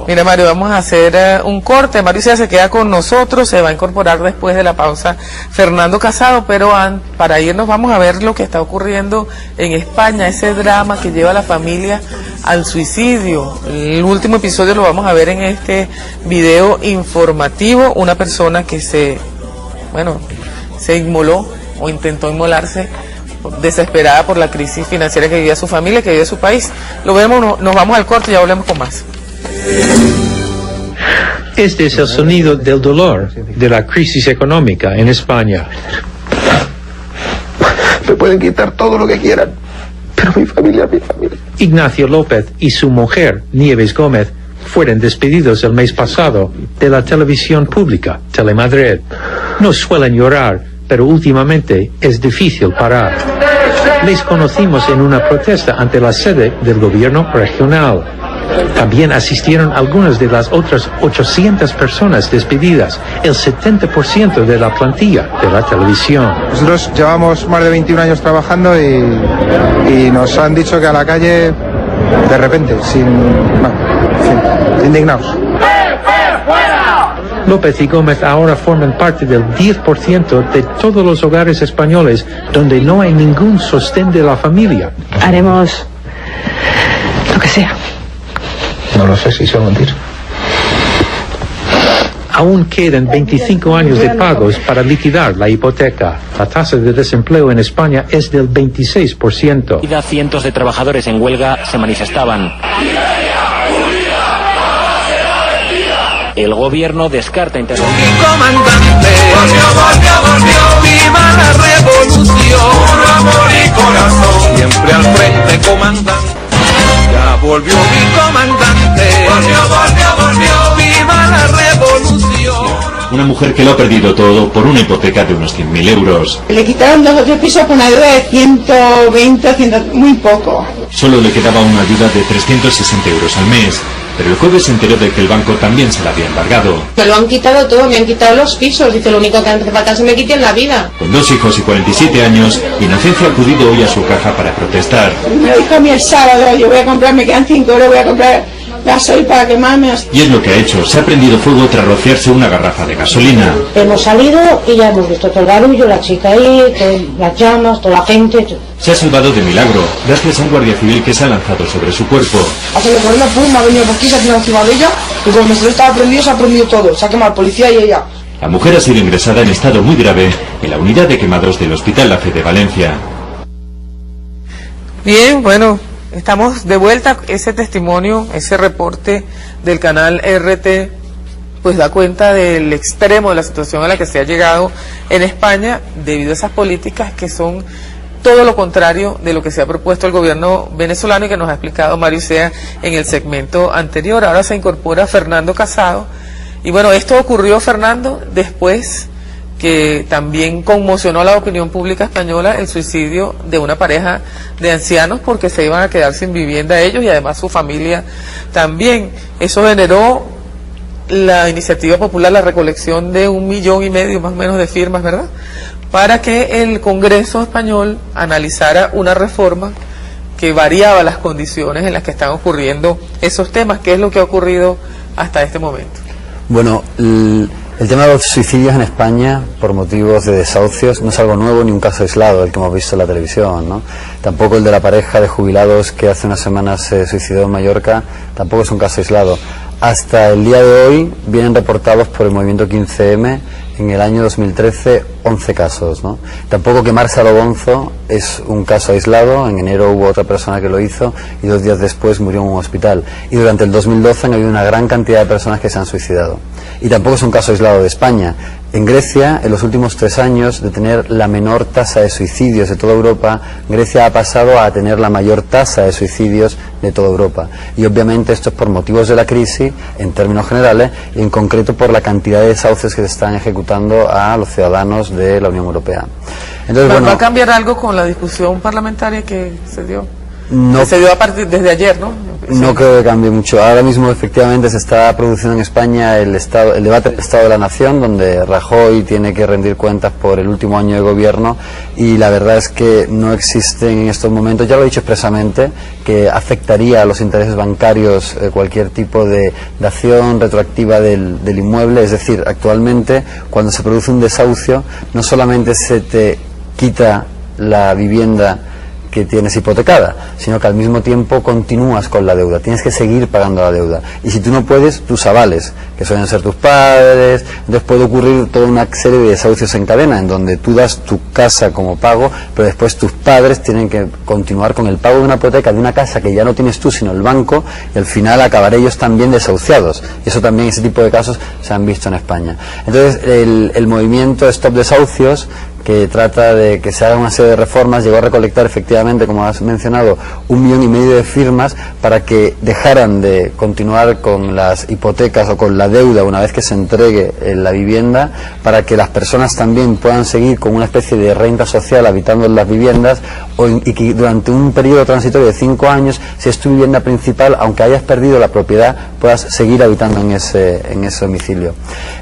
Mira, Mario, vamos a hacer un corte. Mario se queda con nosotros, se va a incorporar después de la pausa Fernando Casado, pero para irnos vamos a ver lo que está ocurriendo en España, ese drama que lleva a la familia al suicidio. El último episodio lo vamos a ver en este video informativo, una persona que se inmoló o intentó inmolarse desesperada por la crisis financiera que vivía su familia, que vivía su país. Lo vemos, nos vamos al corte y ya volvemos con más. Este es el sonido del dolor de la crisis económica en España. Me pueden quitar todo lo que quieran, pero mi familia es mi familia. Ignacio López y su mujer, Nieves Gómez, fueron despedidos el mes pasado de la televisión pública, Telemadrid. No suelen llorar, pero últimamente es difícil parar. Les conocimos en una protesta ante la sede del gobierno regional. También asistieron algunas de las otras 800 personas despedidas, el 70% de la plantilla de la televisión. Nosotros llevamos más de 21 años trabajando y nos han dicho que a la calle, de repente, indignados. López y Gómez ahora forman parte del 10% de todos los hogares españoles donde no hay ningún sostén de la familia. Haremos lo que sea. No lo sé si se mentir. Aún quedan 25 años de pagos para liquidar la hipoteca. La tasa de desempleo en España es del 26%. Cientos de trabajadores en huelga se manifestaban. El gobierno descarta intervenir. Comandante, volvió, viva la revolución, puro amor y corazón, siempre al frente, comandante. Ya volvió mi comandante, volvió, viva la revolución. Una mujer que lo ha perdido todo por una hipoteca de unos 100.000 euros. Le quitaron 2 o 3 pisos con una ayuda de 120, 100, muy poco. Solo le quedaba una ayuda de 360 euros al mes. Pero el jueves se enteró de que el banco también se la había embargado. Me lo han quitado todo, me han quitado los pisos. Dice, lo único que hace falta se me quite en la vida. Con 2 hijos y 47 años, Inocencia ha acudido hoy a su caja para protestar. Me lo dijo a mí el sábado, yo voy a comprar, me quedan 5 euros, voy a comprar gasoil para quemarme. Y es lo que ha hecho, se ha prendido fuego tras rociarse una garrafa de gasolina. Hemos salido y ya hemos visto todo el barullo, la chica ahí, las llamas, toda la gente. Se ha salvado de milagro, gracias a un guardia civil que se ha lanzado sobre su cuerpo. Hace por una pum, me ha venido por aquí, se ha tirado encima de ella, y como me estaba prendido, se ha prendido todo, se ha quemado el policía y ella. La mujer ha sido ingresada en estado muy grave en la unidad de quemados del Hospital La Fe de Valencia. Bien, bueno, estamos de vuelta. Ese testimonio, ese reporte del canal RT, pues da cuenta del extremo de la situación a la que se ha llegado en España debido a esas políticas que son todo lo contrario de lo que se ha propuesto el gobierno venezolano y que nos ha explicado Mario Sea en el segmento anterior. Ahora se incorpora Fernando Casado. Y bueno, esto ocurrió, Fernando, después que también conmocionó a la opinión pública española el suicidio de una pareja de ancianos porque se iban a quedar sin vivienda ellos y además su familia también. Eso generó la iniciativa popular, la recolección de 1,5 millones más o menos de firmas, ¿verdad?, para que el Congreso español analizara una reforma que variaba las condiciones en las que están ocurriendo esos temas. ¿Qué es lo que ha ocurrido hasta este momento? Bueno, el tema de los suicidios en España por motivos de desahucios no es algo nuevo ni un caso aislado, el que hemos visto en la televisión, ¿no? Tampoco el de la pareja de jubilados que hace unas semanas se suicidó en Mallorca, tampoco es un caso aislado. Hasta el día de hoy vienen reportados por el movimiento 15M en el año 2013 11 casos, ¿no? Tampoco quemarse a lo bonzo es un caso aislado. En enero hubo otra persona que lo hizo y 2 días después murió en un hospital. Y durante el 2012 han habido una gran cantidad de personas que se han suicidado. Y tampoco es un caso aislado de España. En Grecia, en los últimos 3 años, de tener la menor tasa de suicidios de toda Europa, Grecia ha pasado a tener la mayor tasa de suicidios de toda Europa. Y obviamente esto es por motivos de la crisis, en términos generales, y en concreto por la cantidad de desahucios que se están ejecutando a los ciudadanos de la Unión Europea. Entonces, ¿Va a cambiar algo con la discusión parlamentaria que se dio? No, se dio a partir desde ayer, ¿no? No creo que cambie mucho. Ahora mismo efectivamente se está produciendo en España el debate del Estado de la Nación, donde Rajoy tiene que rendir cuentas por el último año de gobierno, y la verdad es que no existen en estos momentos, ya lo he dicho expresamente, que afectaría a los intereses bancarios cualquier tipo de acción retroactiva del inmueble. Es decir, actualmente cuando se produce un desahucio no solamente se te quita la vivienda que tienes hipotecada, sino que al mismo tiempo continúas con la deuda, tienes que seguir pagando la deuda, y si tú no puedes, tus avales, que suelen ser tus padres, entonces puede ocurrir toda una serie de desahucios en cadena, en donde tú das tu casa como pago, pero después tus padres tienen que continuar con el pago de una hipoteca de una casa que ya no tienes tú, sino el banco, y al final acabar ellos también desahuciados, y eso también, ese tipo de casos se han visto en España. Entonces el movimiento Stop Desahucios, que trata de que se haga una serie de reformas, llegó a recolectar efectivamente, como has mencionado, 1,5 millones de firmas para que dejaran de continuar con las hipotecas o con la deuda una vez que se entregue la vivienda, para que las personas también puedan seguir con una especie de renta social habitando en las viviendas, y que durante un periodo transitorio de 5 años, si es tu vivienda principal, aunque hayas perdido la propiedad, puedas seguir habitando en ese domicilio.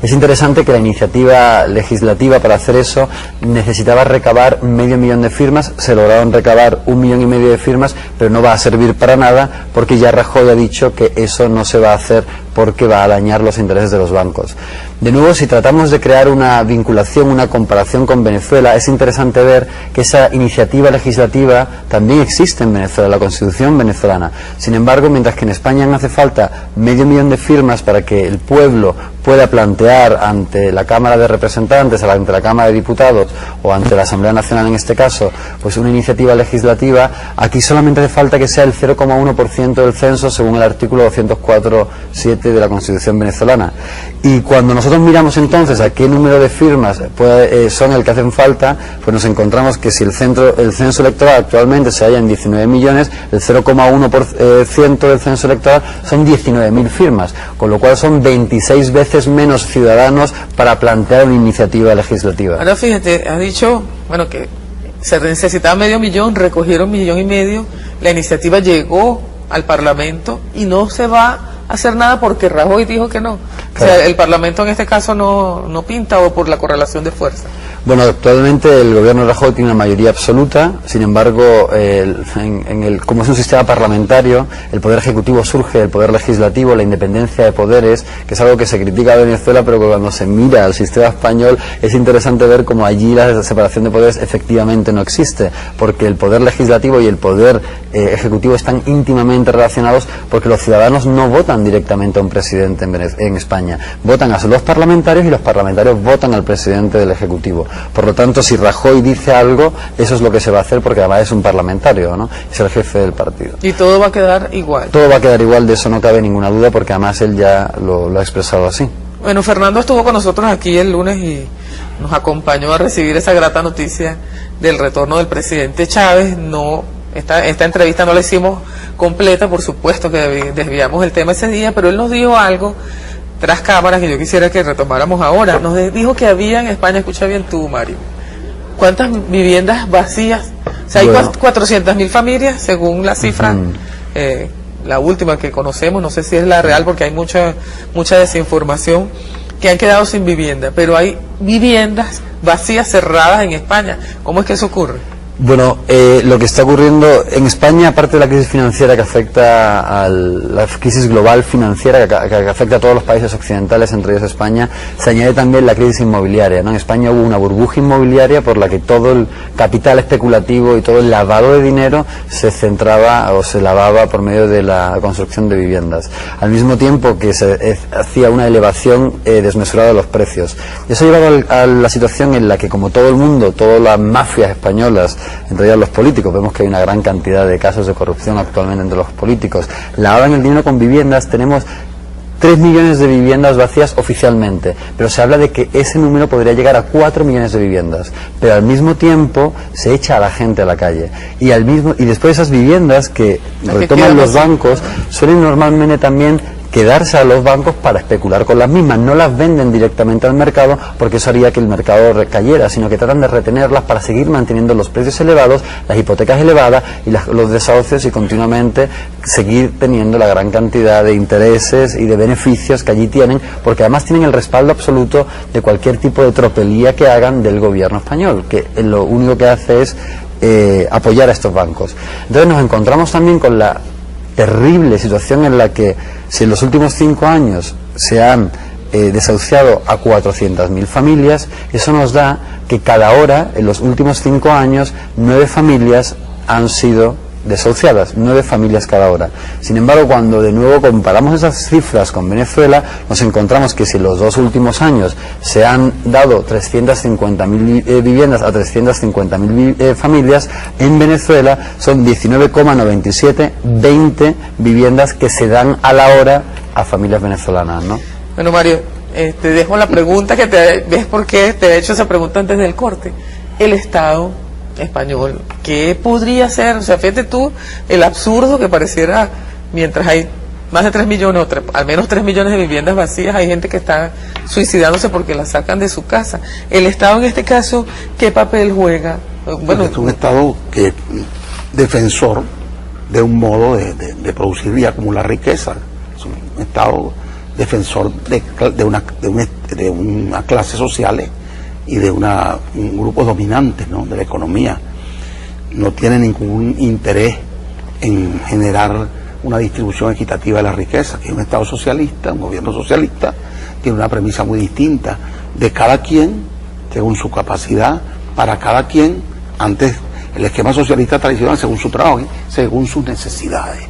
Es interesante que la iniciativa legislativa para hacer eso necesitaba recabar 500 000 de firmas, se lograron recabar 1,5 millones de firmas, pero no va a servir para nada, porque ya Rajoy ha dicho que eso no se va a hacer porque va a dañar los intereses de los bancos. De nuevo, si tratamos de crear una vinculación, una comparación con Venezuela, es interesante ver que esa iniciativa legislativa también existe en Venezuela, la Constitución venezolana. Sin embargo, mientras que en España no hace falta 500 000 de firmas para que el pueblo pueda plantear ante la Cámara de Representantes, ante la Cámara de Diputados o ante la Asamblea Nacional en este caso, pues una iniciativa legislativa, aquí solamente hace falta que sea el 0,1% del censo, según el artículo 204.7 de la Constitución venezolana. Y cuando nosotros miramos entonces a qué número de firmas son el que hacen falta, pues nos encontramos que si el censo electoral actualmente se halla en 19 millones, el 0,1% del censo electoral son 19.000 firmas, con lo cual son 26 veces menos ciudadanos para plantear una iniciativa legislativa. Ahora fíjate, has dicho, bueno, que se necesitaba 500 000, recogieron 1,5 millones, la iniciativa llegó al Parlamento y no se va a hacer nada porque Rajoy dijo que no. Claro. O sea, el Parlamento en este caso no pinta, o por la correlación de fuerza. Bueno, actualmente el gobierno de Rajoy tiene una mayoría absoluta, sin embargo, como es un sistema parlamentario, el poder ejecutivo surge del poder legislativo, la independencia de poderes, que es algo que se critica en Venezuela, pero que cuando se mira al sistema español es interesante ver cómo allí la separación de poderes efectivamente no existe, porque el poder legislativo y el poder ejecutivo están íntimamente relacionados, porque los ciudadanos no votan directamente a un presidente en España, votan a los parlamentarios y los parlamentarios votan al presidente del ejecutivo. Por lo tanto, si Rajoy dice algo, eso es lo que se va a hacer, porque además es un parlamentario, ¿no? Es el jefe del partido. Y todo va a quedar igual. Todo va a quedar igual, de eso no cabe ninguna duda, porque además él ya lo ha expresado así. Bueno, Fernando estuvo con nosotros aquí el lunes y nos acompañó a recibir esa grata noticia del retorno del presidente Chávez. Esta entrevista no la hicimos completa, por supuesto que desviamos el tema ese día, pero él nos dijo algo tras cámaras que yo quisiera que retomáramos ahora. Nos dijo que había en España, escucha bien tú, Mario, ¿cuántas viviendas vacías? O sea, hay 400.000 familias, según la cifra, la última que conocemos, no sé si es la real porque hay mucha desinformación, que han quedado sin vivienda, pero hay viviendas vacías, cerradas en España. ¿Cómo es que eso ocurre? Bueno, lo que está ocurriendo en España, aparte de la crisis financiera que afecta a la crisis global financiera que afecta a todos los países occidentales, entre ellos España, se añade también la crisis inmobiliaria, ¿no? En España hubo una burbuja inmobiliaria por la que todo el capital especulativo y todo el lavado de dinero se centraba o se lavaba por medio de la construcción de viviendas, al mismo tiempo que se hacía una elevación desmesurada de los precios. Y eso ha llevado a la situación en la que, como todo el mundo, todas las mafias españolas, entre ellas los políticos, vemos que hay una gran cantidad de casos de corrupción actualmente entre los políticos, lavaban el dinero con viviendas. Tenemos 3 millones de viviendas vacías oficialmente, pero se habla de que ese número podría llegar a 4 millones de viviendas, pero al mismo tiempo se echa a la gente a la calle, y después esas viviendas que retoman los bancos suelen normalmente también quedarse a los bancos para especular con las mismas. No las venden directamente al mercado porque eso haría que el mercado recayera, sino que tratan de retenerlas para seguir manteniendo los precios elevados, las hipotecas elevadas y los desahucios, y continuamente seguir teniendo la gran cantidad de intereses y de beneficios que allí tienen, porque además tienen el respaldo absoluto de cualquier tipo de tropelía que hagan del gobierno español, que lo único que hace es apoyar a estos bancos. Entonces nos encontramos también con la terrible situación en la que, si en los últimos 5 años se han desahuciado a 400.000 familias, eso nos da que cada hora, en los últimos 5 años, 9 familias han sido desahuciadas, 9 familias cada hora. Sin embargo, cuando de nuevo comparamos esas cifras con Venezuela, nos encontramos que si en los 2 últimos años se han dado 350.000 viviendas a 350.000 familias, en Venezuela son 19,97, 20 viviendas que se dan a la hora a familias venezolanas, ¿no? Bueno, Mario, te dejo la pregunta que ves por qué te he hecho esa pregunta antes del corte. El Estado español, ¿qué podría hacer? O sea, fíjate tú el absurdo que pareciera, mientras hay más de 3 millones, al menos 3 millones de viviendas vacías, hay gente que está suicidándose porque las sacan de su casa. El Estado en este caso, ¿qué papel juega? Bueno, es un Estado que defensor de un modo de producir y acumular riqueza. Es un Estado defensor de una clase social y de un grupo dominante, ¿no?, de la economía. No tiene ningún interés en generar una distribución equitativa de la riqueza, que es un Estado socialista, un gobierno socialista, tiene una premisa muy distinta, de cada quien, según su capacidad, para cada quien, antes el esquema socialista tradicional, según su trabajo, según sus necesidades.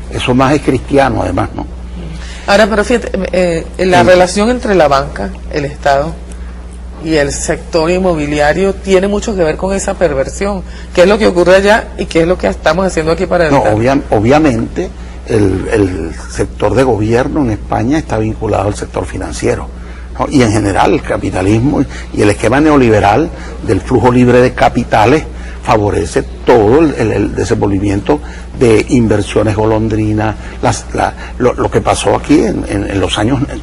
Eso más es cristiano, además, ¿no? Ahora, pero fíjate, la relación entre la banca, el Estado y el sector inmobiliario tiene mucho que ver con esa perversión. ¿Qué es lo que ocurre allá y qué es lo que estamos haciendo aquí para evitar? No, obviamente el sector de gobierno en España está vinculado al sector financiero, ¿no? Y en general el capitalismo y el esquema neoliberal del flujo libre de capitales favorece todo el desenvolvimiento de inversiones golondrinas, lo que pasó aquí en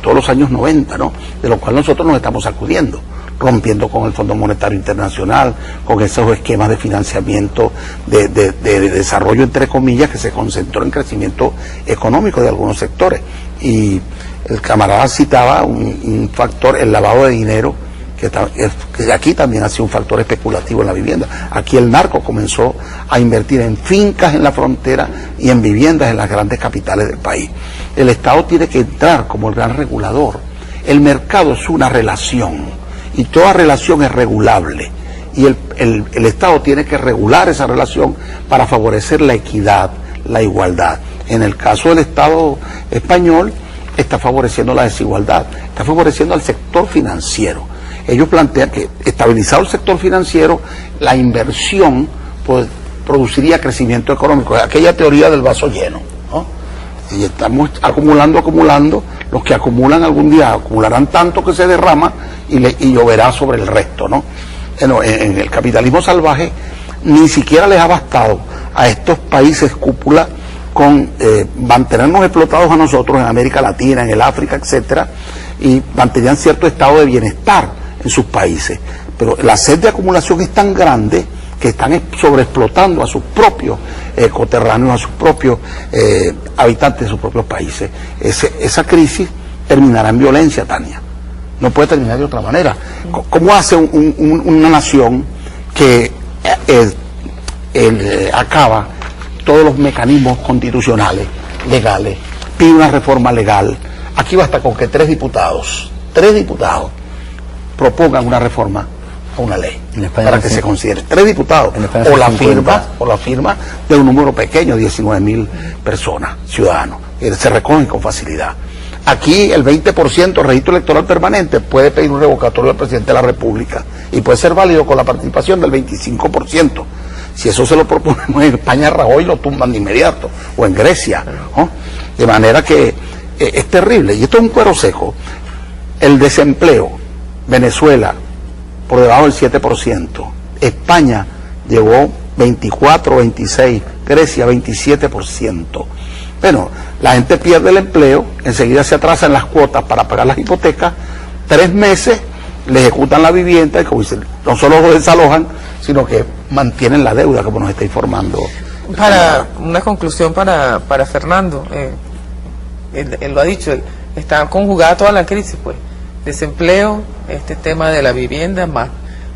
todos los años 90, ¿no?, de lo cual nosotros nos estamos sacudiendo, rompiendo con el Fondo Monetario Internacional, con esos esquemas de financiamiento de desarrollo, entre comillas, que se concentró en crecimiento económico de algunos sectores. Y el camarada citaba un factor, el lavado de dinero, que aquí también ha sido un factor especulativo en la vivienda. Aquí el narco comenzó a invertir en fincas en la frontera y en viviendas en las grandes capitales del país. El Estado tiene que entrar como el gran regulador. El mercado es una relación y toda relación es regulable, y el Estado tiene que regular esa relación para favorecer la equidad, la igualdad. En el caso del Estado español, está favoreciendo la desigualdad, está favoreciendo al sector financiero. Ellos plantean que, estabilizado el sector financiero, la inversión pues produciría crecimiento económico. Aquella teoría del vaso lleno, ¿no? Y estamos acumulando, los que acumulan algún día acumularán tanto que se derrama y lloverá sobre el resto, ¿no? Bueno, en el capitalismo salvaje ni siquiera les ha bastado a estos países cúpula con mantenernos explotados a nosotros en América Latina, en el África, etcétera, y mantenían cierto estado de bienestar en sus países, pero la sed de acumulación es tan grande que están sobreexplotando a sus propios coterráneos, a sus propios habitantes de sus propios países. Esa crisis terminará en violencia, Tania. No puede terminar de otra manera. ¿Cómo hace una nación que acaba todos los mecanismos constitucionales, legales, pide una reforma legal? Aquí basta con que 3 diputados propongan una reforma a una ley para que se considere. 3 diputados o la firma de un número pequeño, 19.000 personas, ciudadanos, que se recogen con facilidad. Aquí el 20% registro electoral permanente puede pedir un revocatorio al presidente de la República y puede ser válido con la participación del 25%. Si eso se lo proponemos en España, Rajoy lo tumban de inmediato, o en Grecia, ¿no? De manera que es terrible, y esto es un cuero seco. El desempleo, Venezuela por debajo del 7%, España llegó 24, 26, Grecia 27%. Bueno, La gente pierde el empleo, enseguida se atrasan las cuotas para pagar las hipotecas, 3 meses le ejecutan la vivienda y como dicen, no solo lo desalojan, sino que mantienen la deuda, como nos está informando. Para una conclusión para Fernando, él lo ha dicho, está conjugada toda la crisis, pues, desempleo, este tema de la vivienda, más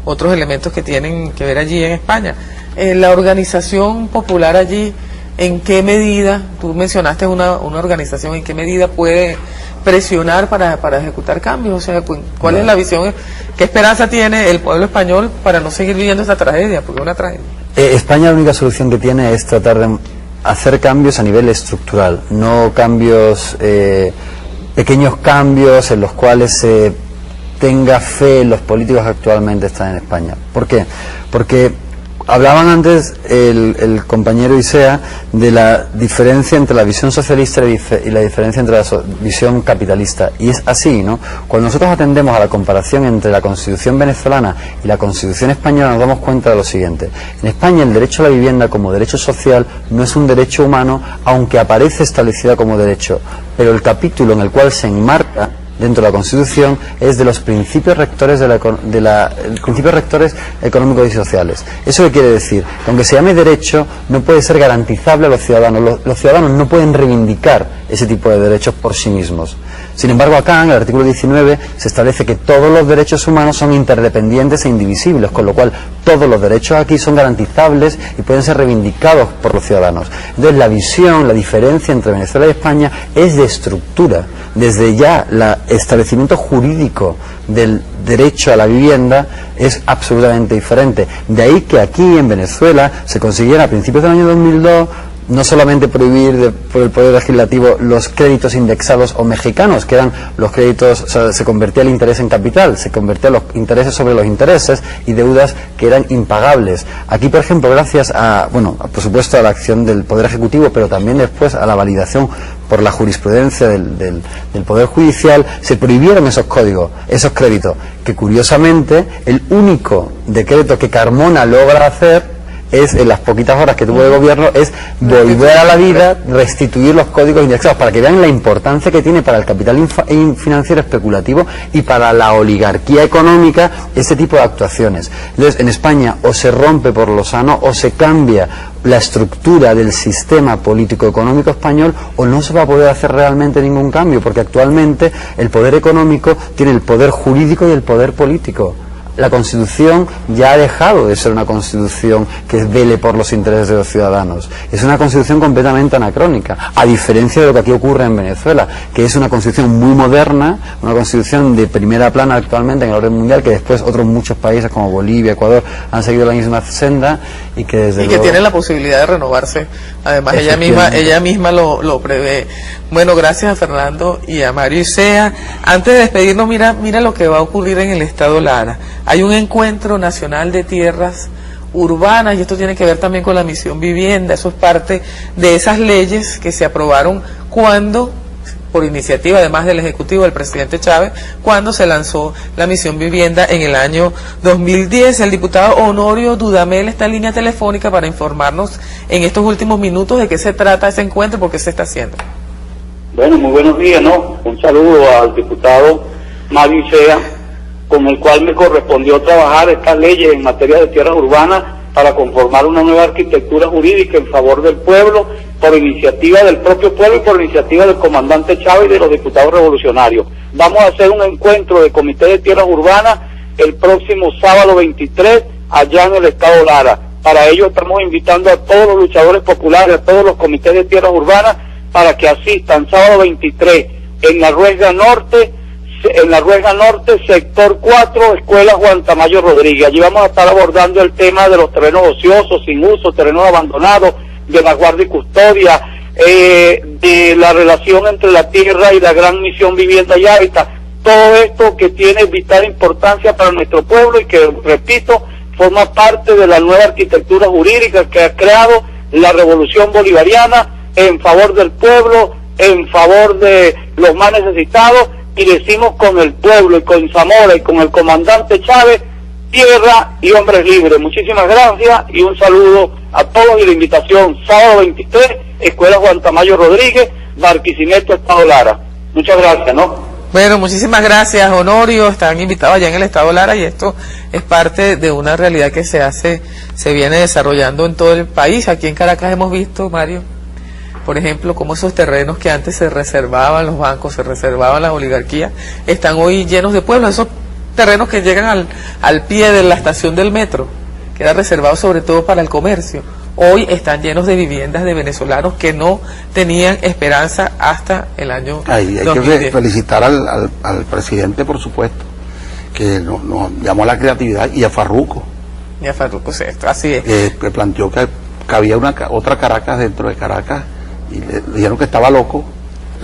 otros elementos que tienen que ver allí en España. La organización popular allí, ¿en qué medida, tú mencionaste una organización, en qué medida puede presionar para ejecutar cambios? O sea, ¿cuál es la visión? ¿Qué esperanza tiene el pueblo español para no seguir viviendo esta tragedia? Porque es una tragedia. España la única solución que tiene es tratar de hacer cambios a nivel estructural, no cambios, pequeños cambios en los cuales se tenga fe en los políticos que actualmente están en España. ¿Por qué? Porque hablaban antes el compañero Isea de la diferencia entre la visión socialista y la diferencia entre la visión capitalista. Y es así, ¿no? Cuando nosotros atendemos a la comparación entre la Constitución venezolana y la Constitución española, nos damos cuenta de lo siguiente. En España el derecho a la vivienda como derecho social no es un derecho humano, aunque aparece establecida como derecho. Pero el capítulo en el cual se enmarca dentro de la Constitución es de los principios rectores principios rectores económicos y sociales. ¿Eso qué quiere decir? Que aunque se llame derecho, no puede ser garantizable a los ciudadanos. Los ciudadanos no pueden reivindicar ese tipo de derechos por sí mismos. Sin embargo, acá en el artículo 19 se establece que todos los derechos humanos son interdependientes e indivisibles, con lo cual todos los derechos aquí son garantizables y pueden ser reivindicados por los ciudadanos. Entonces la diferencia entre Venezuela y España es de estructura. Desde ya el establecimiento jurídico del derecho a la vivienda es absolutamente diferente. De ahí que aquí en Venezuela se consiguiera a principios del año 2002 no solamente prohibir por el Poder Legislativo los créditos indexados o mexicanos, que eran los créditos, o sea, se convertía el interés en capital, se convertía los intereses sobre los intereses y deudas que eran impagables. Aquí, por ejemplo, gracias a, bueno, por supuesto a la acción del Poder Ejecutivo, pero también después a la validación por la jurisprudencia del Poder Judicial, se prohibieron esos códigos, esos créditos, que curiosamente el único decreto que Carmona logra hacer es, en las poquitas horas que tuvo de gobierno, es volver a la vida, restituir los códigos indexados, para que vean la importancia que tiene para el capital financiero especulativo y para la oligarquía económica ese tipo de actuaciones. Entonces, en España o se rompe por lo sano o se cambia la estructura del sistema político-económico español, o no se va a poder hacer realmente ningún cambio, porque actualmente el poder económico tiene el poder jurídico y el poder político. La Constitución ya ha dejado de ser una Constitución que vele por los intereses de los ciudadanos. Es una Constitución completamente anacrónica, a diferencia de lo que aquí ocurre en Venezuela, que es una Constitución muy moderna, una Constitución de primera plana actualmente en el orden mundial, que después otros muchos países como Bolivia, Ecuador, han seguido la misma senda y que desde luego tiene la posibilidad de renovarse. Además, ella misma lo prevé. Bueno, gracias a Fernando y a Mario Isea. Antes de despedirnos, mira lo que va a ocurrir en el estado Lara. Hay un encuentro nacional de tierras urbanas, y esto tiene que ver también con la misión vivienda. Eso es parte de esas leyes que se aprobaron cuando, por iniciativa además del Ejecutivo del presidente Chávez, cuando se lanzó la misión vivienda en el año 2010. El diputado Honorio Dudamel está en línea telefónica para informarnos en estos últimos minutos de qué se trata ese encuentro, por qué se está haciendo. Bueno, muy buenos días, ¿no? Un saludo al diputado Mario Isea, con el cual me correspondió trabajar estas leyes en materia de tierras urbanas para conformar una nueva arquitectura jurídica en favor del pueblo, por iniciativa del propio pueblo y por iniciativa del comandante Chávez y de los diputados revolucionarios. Vamos a hacer un encuentro de comité de tierras urbanas el próximo sábado 23 allá en el estado Lara. Para ello estamos invitando a todos los luchadores populares, a todos los comités de tierras urbanas, para que asistan sábado 23 en la Ruesga Norte, sector 4, Escuela Juan Tamayo Rodríguez. Allí vamos a estar abordando el tema de los terrenos ociosos, sin uso, terrenos abandonados, de la guardia y custodia, de la relación entre la tierra y la gran misión vivienda y hábitat. Todo esto que tiene vital importancia para nuestro pueblo y que, repito, forma parte de la nueva arquitectura jurídica que ha creado la revolución bolivariana en favor del pueblo, en favor de los más necesitados. Y decimos con el pueblo y con Zamora y con el comandante Chávez, tierra y hombres libres. Muchísimas gracias y un saludo a todos y la invitación sábado 23, Escuela Juan Tamayo Rodríguez, Barquisimeto, Estado Lara. Muchas gracias, ¿no? Bueno, muchísimas gracias, Honorio. Están invitados allá en el Estado Lara y esto es parte de una realidad que se viene desarrollando en todo el país. Aquí en Caracas hemos visto, Mario, por ejemplo, cómo esos terrenos que antes se reservaban los bancos, se reservaban las oligarquías, están hoy llenos de pueblos. Esos terrenos que llegan al pie de la estación del metro, que era reservado sobre todo para el comercio, hoy están llenos de viviendas de venezolanos que no tenían esperanza hasta el año 2010. Hay que felicitar al presidente, por supuesto, que nos llamó a la creatividad, y a Farruco. Y a Farruco, sí, así es. Que planteó que había otra Caracas dentro de Caracas, y le dijeron que estaba loco.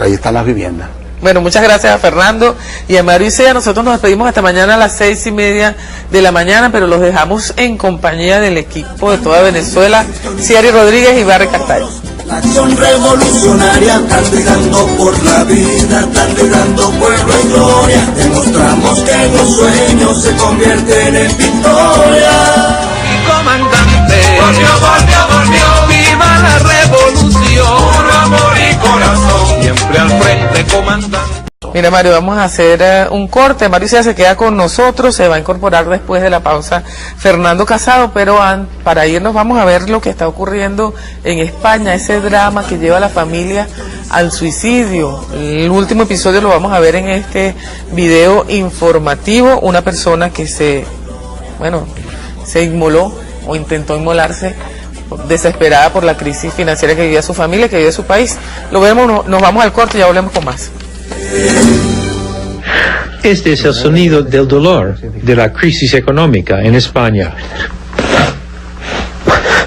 Ahí están las viviendas. Bueno, muchas gracias a Fernando y a Mario Isea. Nosotros nos despedimos hasta mañana a las 6:30 de la mañana, pero los dejamos en compañía del equipo de toda Venezuela, Ciari Rodríguez y Barry Castaño. La acción revolucionaria, cantando por la vida, cantando pueblo en gloria. Demostramos que los sueños se convierten en victoria. Mi comandante, volvió, viva la revolución. Puro amor y corazón, siempre al frente, comandante. Mira, Mario, vamos a hacer un corte. Mario Isea se queda con nosotros, se va a incorporar después de la pausa Fernando Casado, pero para irnos vamos a ver lo que está ocurriendo en España, ese drama que lleva a la familia al suicidio. El último episodio lo vamos a ver en este video informativo. Una persona que se inmoló o intentó inmolarse, desesperada por la crisis financiera que vivía su familia, que vive su país. Lo vemos, nos vamos al corte y ya volvemos con más. Este es el sonido del dolor de la crisis económica en España.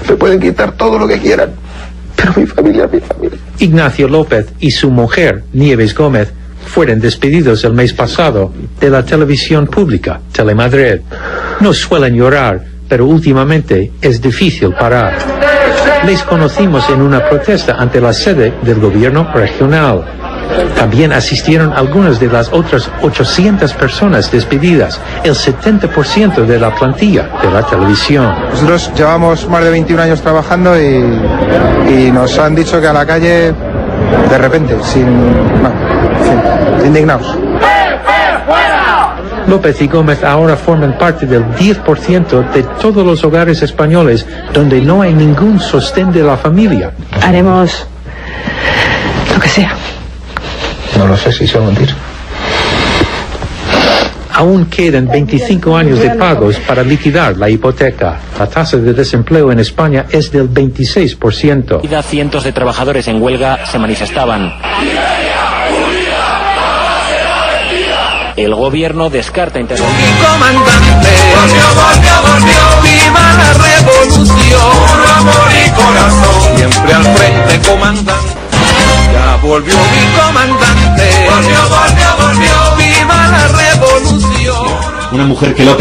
Me pueden quitar todo lo que quieran, pero mi familia. Ignacio López y su mujer, Nieves Gómez, fueron despedidos el mes pasado de la televisión pública, Telemadrid. No suelen llorar, pero últimamente es difícil parar. Les conocimos en una protesta ante la sede del gobierno regional. También asistieron algunas de las otras 800 personas despedidas, el 70% de la plantilla de la televisión. Nosotros llevamos más de 21 años trabajando y nos han dicho que a la calle, de repente, indignados. López y Gómez ahora forman parte del 10% de todos los hogares españoles donde no hay ningún sostén de la familia. Haremos lo que sea. No lo sé si se va a mentir. Aún quedan 25 años de pagos para liquidar la hipoteca. La tasa de desempleo en España es del 26%. Cientos de trabajadores en huelga se manifestaban. El gobierno descarta intervenir. Mi comandante, volvió, viva la revolución. Puro amor y corazón, siempre al frente, comandante. Ya volvió mi comandante, volvió, viva la revolución. Una mujer que López